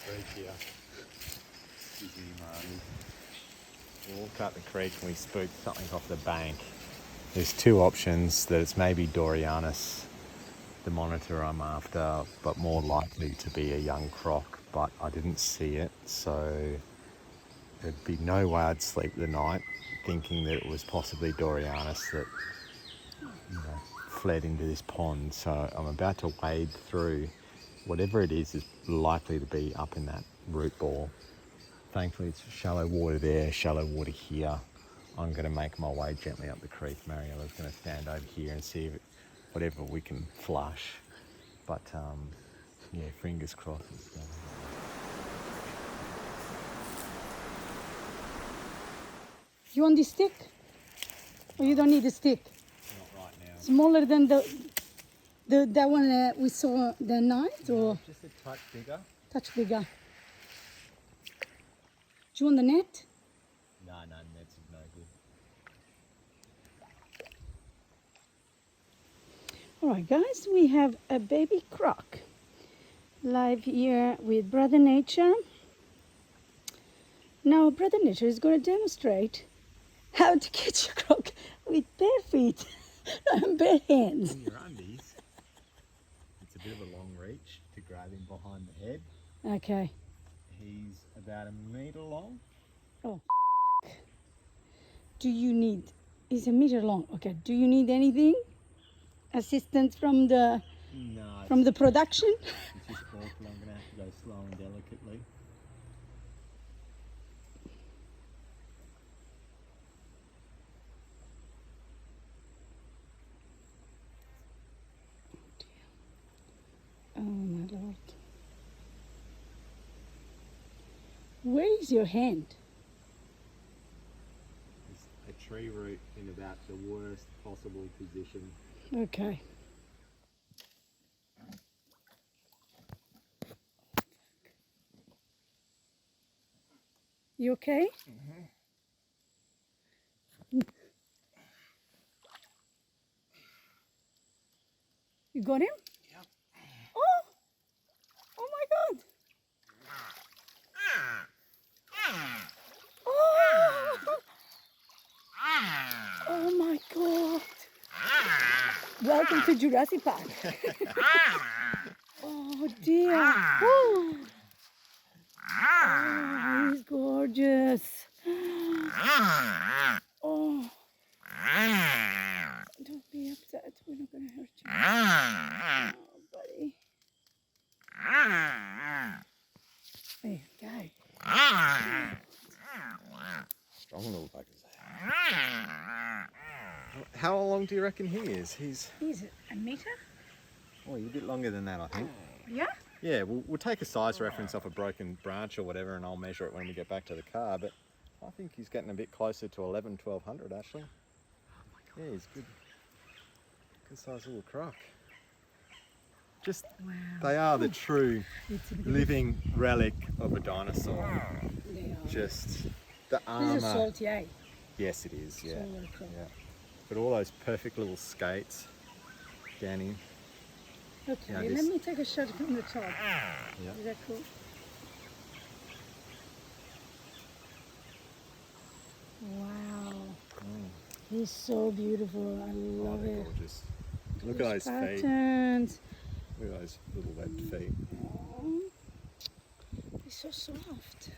creek here. Excuse me, Marty. We walked up the creek and we spooked something off the bank. There's two options, that it's maybe Dorianus, the monitor I'm after, but more likely to be a young croc, but I didn't see it, so there'd be no way I'd sleep the night thinking that it was possibly Dorianus that fled into this pond. So I'm about to wade through. Whatever it is likely to be up in that root ball. Thankfully it's shallow water there, shallow water here. I'm going to make my way gently up the creek. Mariella's going to stand over here and see if whatever we can flush. But yeah, fingers crossed. You want the stick? Or you don't need the stick? Not right now. Smaller than that one we saw that night, or just a touch bigger. touch bigger? Do you want the net? No, that's no good. All right, guys, we have a baby croc live here with Brother Nature. Now, Brother Nature is going to demonstrate how to catch a croc with bare feet and bare hands. In your undies, it's a bit of a long reach to grab him behind the head. Okay. He's about 1 metre long. Oh, do you need, he's 1 metre long. Okay, do you need anything? Assistance from the production? It's just awful. I'm going to have to go slow and delicately. Oh my Lord. Where is your hand? It's a tree root in about the worst possible position. Okay. You okay? You got him? Yep. Oh! Oh my God! Oh! Oh my God! Welcome to Jurassic Park. Oh dear! Oh, oh, he's gorgeous. Oh! Don't be upset. We're not gonna hurt you. Oh, buddy. Hey, guy. Strong little buggers. How long do you reckon he is? He's 1 metre? a bit longer than that, I think. Yeah? Yeah, we'll take a size reference off a broken branch or whatever, and I'll measure it when we get back to the car, but I think he's getting a bit closer to 1200 actually. Yeah, he's good sized little croc. Just, Wow. they are the true It's a bit living relic of a dinosaur. They are. Just the This armour. is salty, eh? Yes, it is, yeah. Salty croc. Yeah. But all those perfect little skates down here. Okay, Yeah, let this- me take a shot from the top. Yeah. Is that cool? Wow. He's so beautiful. I Oh, love they're it. gorgeous. Look at those feet. Patterns. Look at those little webbed feet. Oh, they're so soft.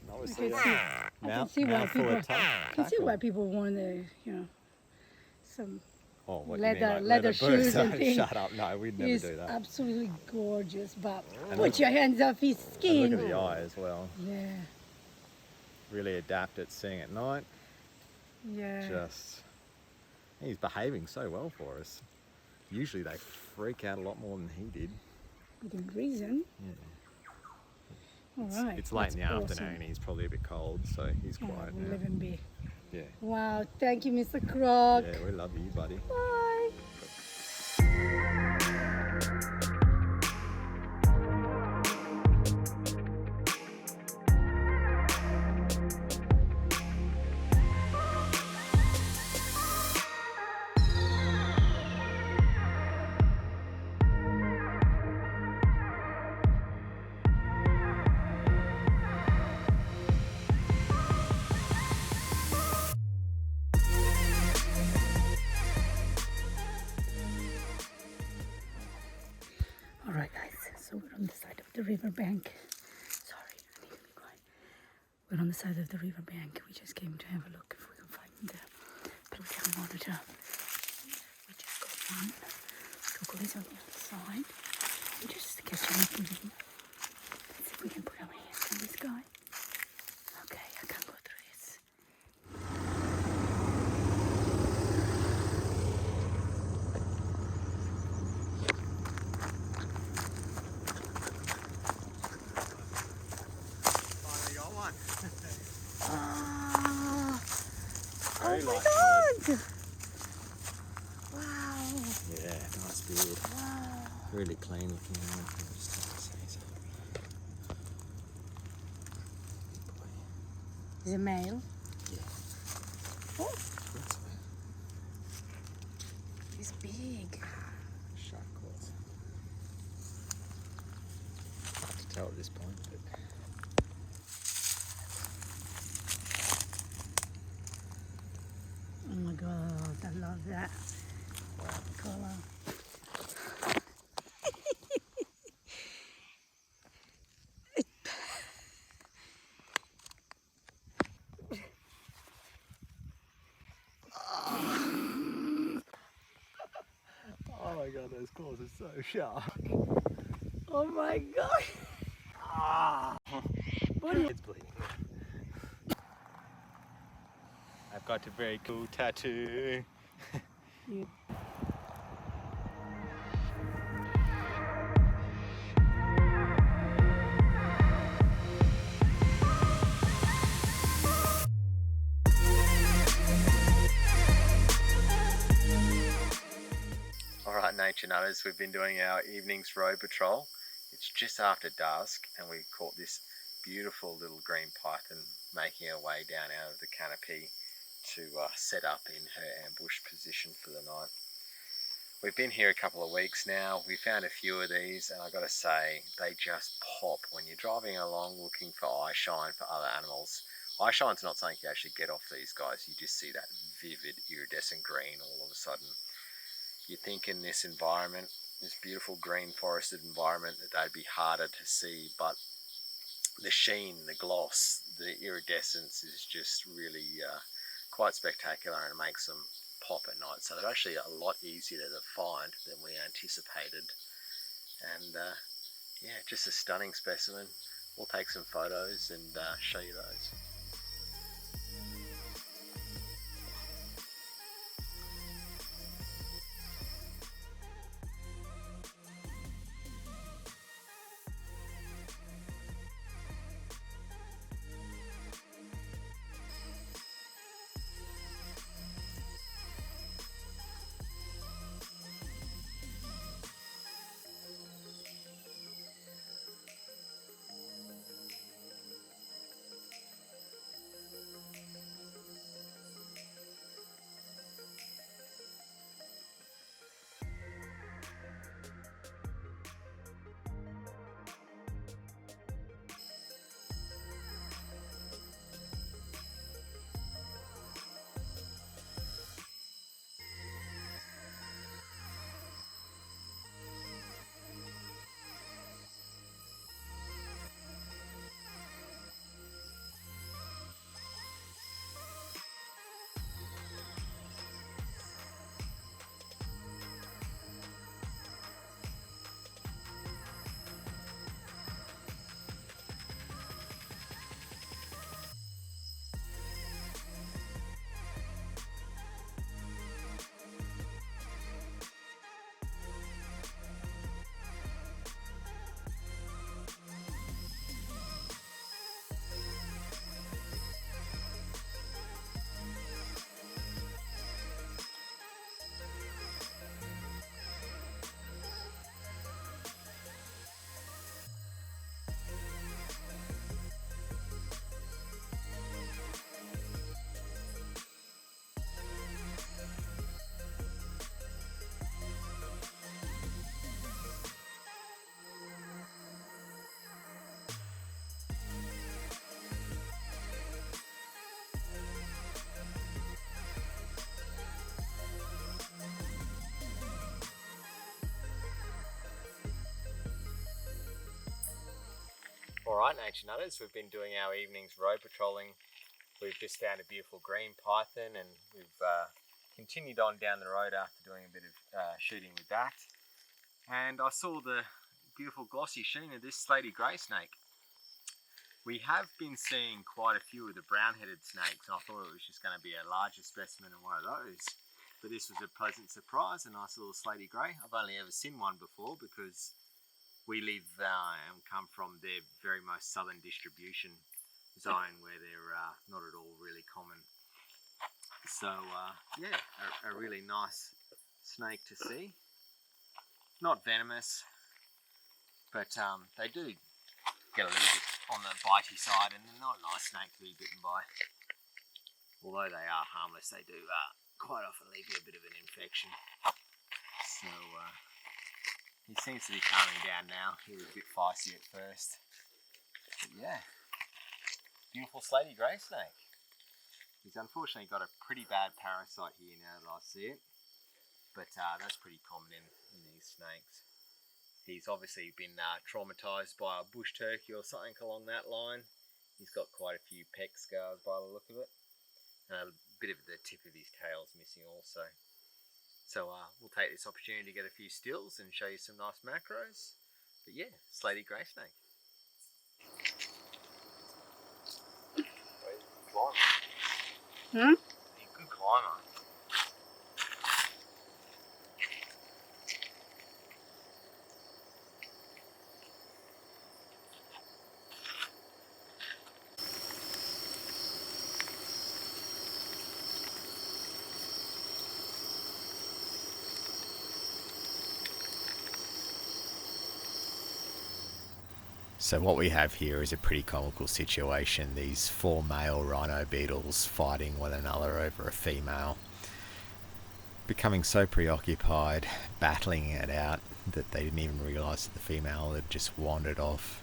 And obviously, I can see why mouthful people. of I can see why people want the, some Oh, what leather- you mean, like leather boots? shoes and Oh, things. Shut up! No, we'd never He's do that. absolutely gorgeous, but And put look- your hands off his And skin. look at the eye as well. Yeah, Really adept at seeing at night. yeah. Just, he's behaving so well for us. Usually they freak out a lot more than he did. Good reason. Yeah. All It's, right. it's late in the that's awesome. afternoon. He's probably a bit cold, so he's Yeah, quiet we'll now. let him be. Yeah. Wow, thank you, Mr. Croc. Yeah, we love you, buddy. Bye. riverbank. Sorry, I need to be quiet. We're on the side of the riverbank. We just came to have a look if we can find the Pluto monitor. We just got one. Coco is on the other side. I'm just catching up with him. Let's see if we can put our hands on this guy. Okay, I can't go through this. Finally got one. Oh my light god! Wow! Yeah, nice beard. Wow! Really clean looking one. Just have to say so. Boy. Is it male? Yeah. Oh, That's way. he's big. Shark claws. Hard to tell at this point, but Oh my god, I love that wow. color. Oh my god, those claws are so sharp. Oh my god! It's bleeding. I've got a very cool tattoo. You. Alright nature nutters, we've been doing our evenings road patrol. It's just after dusk and we caught this beautiful little green python making her way down out of the canopy to set up in her ambush position for the night. We've been here a couple of weeks now. We found a few of these and I gotta say they just pop when you're driving along looking for eye shine for other animals. Eye shine's not something you actually get off these guys, you just see that vivid iridescent green all of a sudden. You'd think in this environment, this beautiful green forested environment, that they'd be harder to see, but the sheen, the gloss, the iridescence is just really quite spectacular and it makes them pop at night. So they're actually a lot easier to find than we anticipated. And yeah, just a stunning specimen. We'll take some photos and show you those. Alright, Nature Nutters, we've been doing our evenings road patrolling. We've just found a beautiful green python and we've continued on down the road after doing a bit of shooting with that. And I saw the beautiful glossy sheen of this slaty-grey snake. We have been seeing quite a few of the brown-headed snakes, and I thought it was just going to be a larger specimen than one of those. But this was a pleasant surprise, a nice little slaty-grey. I've only ever seen one before because we live and come from their very most southern distribution zone where they're not at all really common. So yeah, a really nice snake to see. Not venomous, but they do get a little bit on the bitey side, and they're not a nice snake to be bitten by. Although they are harmless, they do quite often leave you a bit of an infection. So he seems to be calming down now. He was a bit feisty at first. But yeah, beautiful slaty-grey snake. He's unfortunately got a pretty bad parasite here now that I see it. But that's pretty common in these snakes. He's obviously been traumatised by a bush turkey or something along that line. He's got quite a few peck scars by the look of it. And a bit of the tip of his tail's missing also. So we'll take this opportunity to get a few stills and show you some nice macros. But yeah, slaty-grey snake. Hmm? He's a good climber. So what we have here is a pretty comical situation. These 4 male rhino beetles fighting one another over a female. Becoming so preoccupied, battling it out, that they didn't even realise that the female had just wandered off.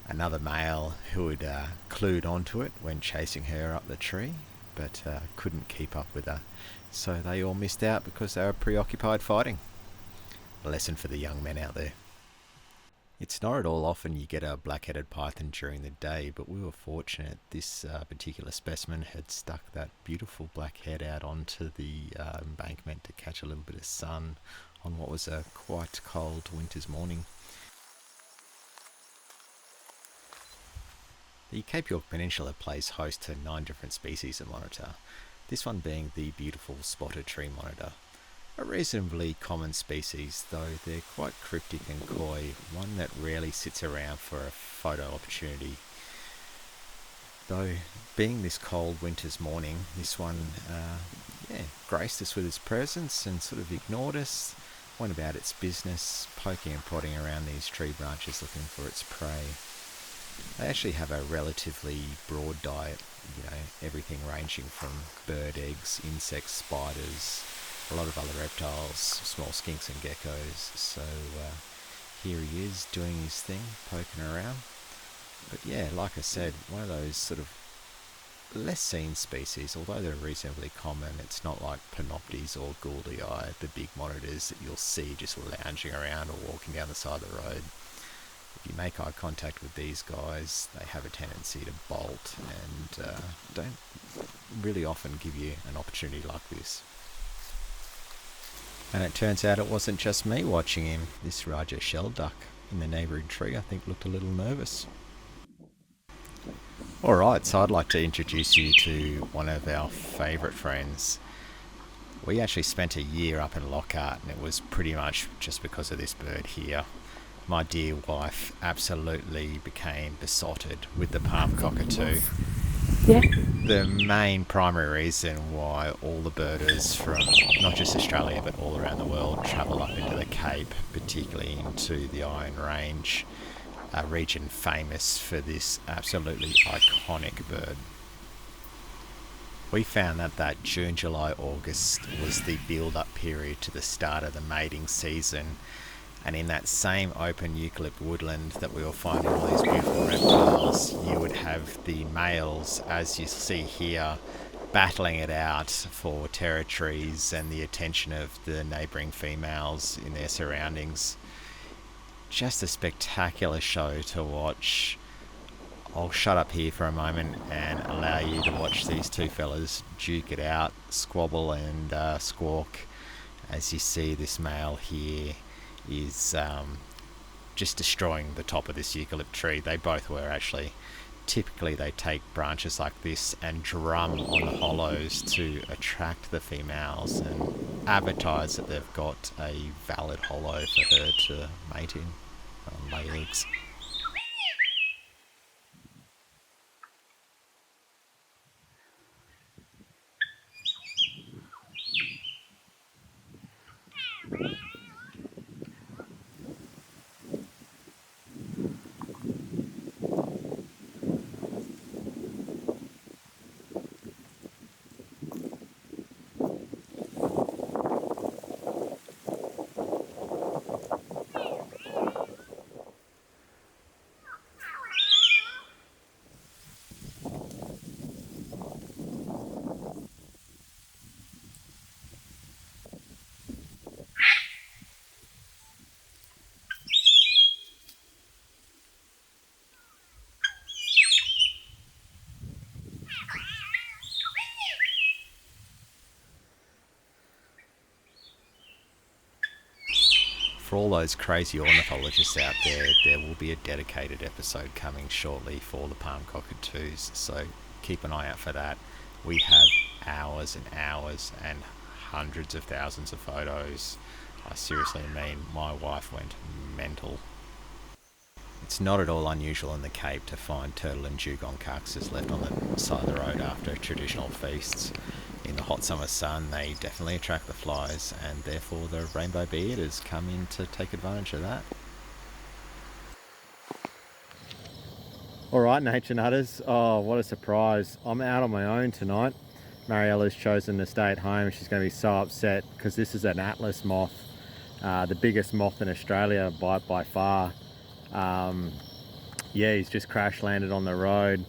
Another male who had clued onto it when chasing her up the tree, but couldn't keep up with her. So they all missed out because they were preoccupied fighting. A lesson for the young men out there. It's not at all often you get a black-headed python during the day, but we were fortunate. This particular specimen had stuck that beautiful black head out onto the embankment to catch a little bit of sun on what was a quite cold winter's morning. The Cape York Peninsula plays host to 9 different species of monitor, this one being the beautiful spotted tree monitor. A reasonably common species, though they're quite cryptic and coy, one that rarely sits around for a photo opportunity. Though, being this cold winter's morning, this one graced us with its presence and sort of ignored us, went about its business, poking and prodding around these tree branches looking for its prey. They actually have a relatively broad diet, everything ranging from bird eggs, insects, spiders, a lot of other reptiles, small skinks and geckos. So here he is doing his thing, poking around. But yeah, like I said, one of those sort of less seen species, although they're reasonably common. It's not like panoptes or gouldii, the big monitors that you'll see just lounging around or walking down the side of the road. If you make eye contact with these guys, they have a tendency to bolt and don't really often give you an opportunity like this. And it turns out it wasn't just me watching him. This Raja shell duck in the neighbouring tree, I think, looked a little nervous. Alright, so I'd like to introduce you to one of our favourite friends. We actually spent a year up in Lockhart, and it was pretty much just because of this bird here. My dear wife absolutely became besotted with the palm cockatoo. Yeah. The main primary reason why all the birders from not just Australia but all around the world travel up into the Cape, particularly into the Iron Range, a region famous for this absolutely iconic bird. We found that June, July, August was the build-up period to the start of the mating season. And in that same open eucalypt woodland that we were finding all these beautiful reptiles, you would have the males, as you see here, battling it out for territories and the attention of the neighbouring females in their surroundings. Just a spectacular show to watch. I'll shut up here for a moment and allow you to watch these two fellas duke it out, squabble and squawk. As you see, this male here is just destroying the top of this eucalypt tree. They both were actually. Typically they take branches like this and drum on the hollows to attract the females and advertise that they've got a valid hollow for her to mate in and lay eggs. For all those crazy ornithologists out there, there will be a dedicated episode coming shortly for the palm cockatoos, so keep an eye out for that. We have hours and hours and hundreds of thousands of photos. I seriously mean, my wife went mental. It's not at all unusual in the Cape to find turtle and dugong carcasses left on the side of the road after traditional feasts. In the hot summer sun, they definitely attract the flies, and therefore the rainbow bee-eaters come in to take advantage of that. Alright, nature nutters, oh what a surprise. I'm out on my own tonight. Mariella's chosen to stay at home. She's going to be so upset because this is an atlas moth, the biggest moth in Australia by far. Yeah, he's just crash landed on the road.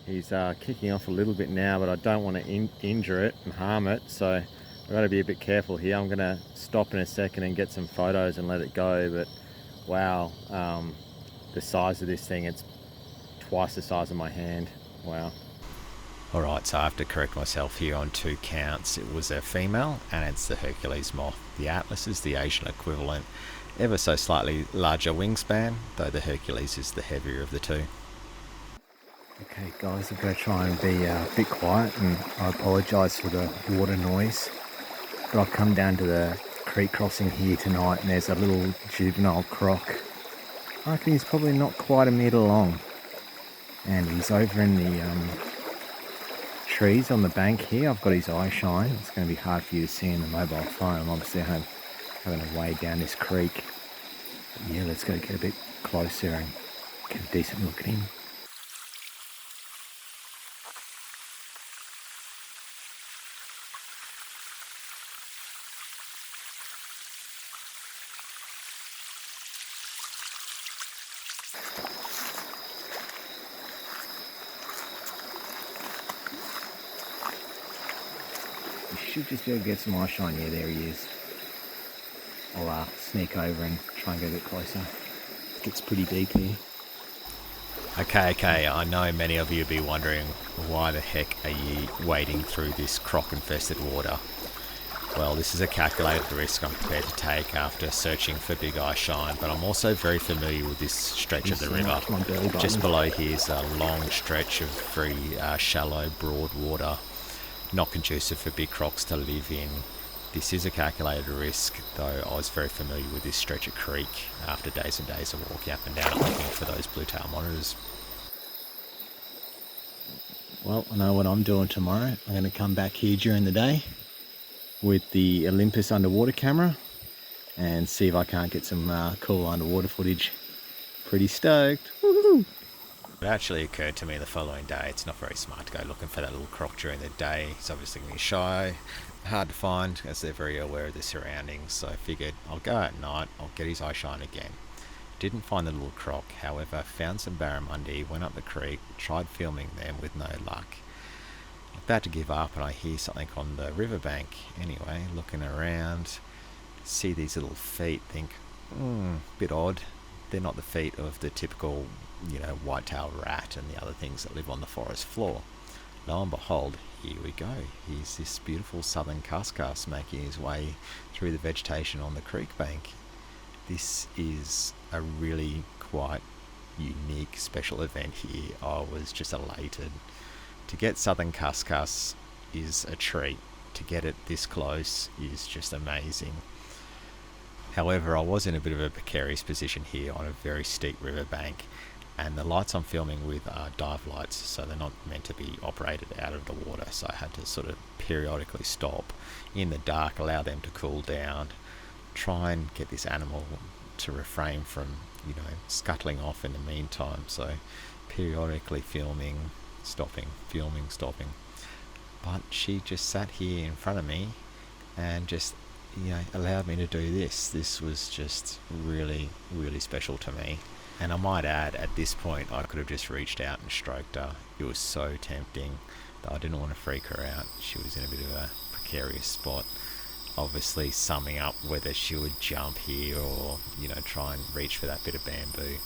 He's kicking off a little bit now, but I don't want to injure it and harm it, so I've got to be a bit careful here. I'm going to stop in a second and get some photos and let it go, but wow, the size of this thing, it's twice the size of my hand. Wow. Alright, so I have to correct myself here on 2 counts. It was a female, and it's the Hercules moth. The Atlas is the Asian equivalent, ever so slightly larger wingspan, though the Hercules is the heavier of the two. Okay guys, I'm going to try and be a bit quiet, and I apologise for the water noise, but I've come down to the creek crossing here tonight and there's a little juvenile croc. I reckon he's probably not quite a metre long, and he's over in the trees on the bank here. I've got his eye shine. It's going to be hard for you to see in the mobile phone. I'm obviously having to wade down this creek. But yeah, let's go get a bit closer and get a decent look at him. Should just be able to get some eye shine. Yeah, there he is. I'll sneak over and try and get a bit closer. It gets pretty deep here. Okay, I know many of you will be wondering why the heck are you wading through this croc infested water. Well, this is a calculated risk I'm prepared to take after searching for big eye shine, but I'm also very familiar with this stretch of the river. Just below here is a long stretch of very shallow, broad water. Not conducive for big crocs to live in. This is a calculated risk, though I was very familiar with this stretch of creek after days and days of walking up and down looking for those blue-tailed monitors. Well, I know what I'm doing tomorrow. I'm going to come back here during the day with the Olympus underwater camera and see if I can't get some cool underwater footage. Pretty stoked. Woo-hoo. It actually occurred to me the following day, it's not very smart to go looking for that little croc during the day. He's obviously going to be shy, hard to find as they're very aware of their surroundings, so I figured I'll go at night, I'll get his eye shine again. Didn't find the little croc, however found some barramundi, went up the creek, tried filming them with no luck. About to give up and I hear something on the riverbank. Anyway, looking around, see these little feet, think, bit odd. They're not the feet of the typical white-tailed rat and the other things that live on the forest floor. Lo and behold, here we go. Here's this beautiful southern CusCus making his way through the vegetation on the creek bank. This is a really quite unique special event here. I was just elated. To get southern CusCus is a treat. To get it this close is just amazing. However, I was in a bit of a precarious position here on a very steep riverbank, and the lights I'm filming with are dive lights, so they're not meant to be operated out of the water, so I had to sort of periodically stop in the dark, allow them to cool down, try and get this animal to refrain from scuttling off in the meantime. So periodically filming, stopping, filming, stopping. But she just sat here in front of me and just allowed me to do this. This was just really, really special to me. And I might add, at this point, I could have just reached out and stroked her. It was so tempting that I didn't want to freak her out. She was in a bit of a precarious spot. Obviously, summing up whether she would jump here or, try and reach for that bit of bamboo.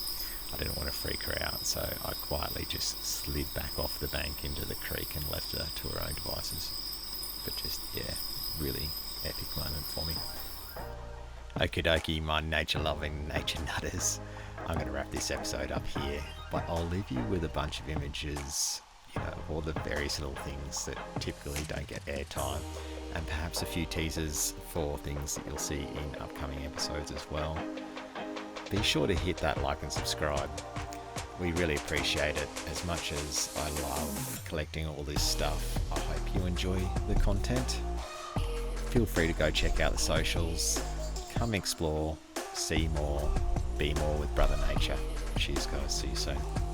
I didn't want to freak her out, so I quietly just slid back off the bank into the creek and left her to her own devices. But just, really epic moment for me. Okie dokie, my nature-loving nature nutters. I'm going to wrap this episode up here, but I'll leave you with a bunch of images, of all the various little things that typically don't get airtime, and perhaps a few teasers for things that you'll see in upcoming episodes as well. Be sure to hit that like and subscribe. We really appreciate it. As much as I love collecting all this stuff, I hope you enjoy the content. Feel free to go check out the socials. Come explore, see more, be more with Brother Nature. Cheers guys, see you soon.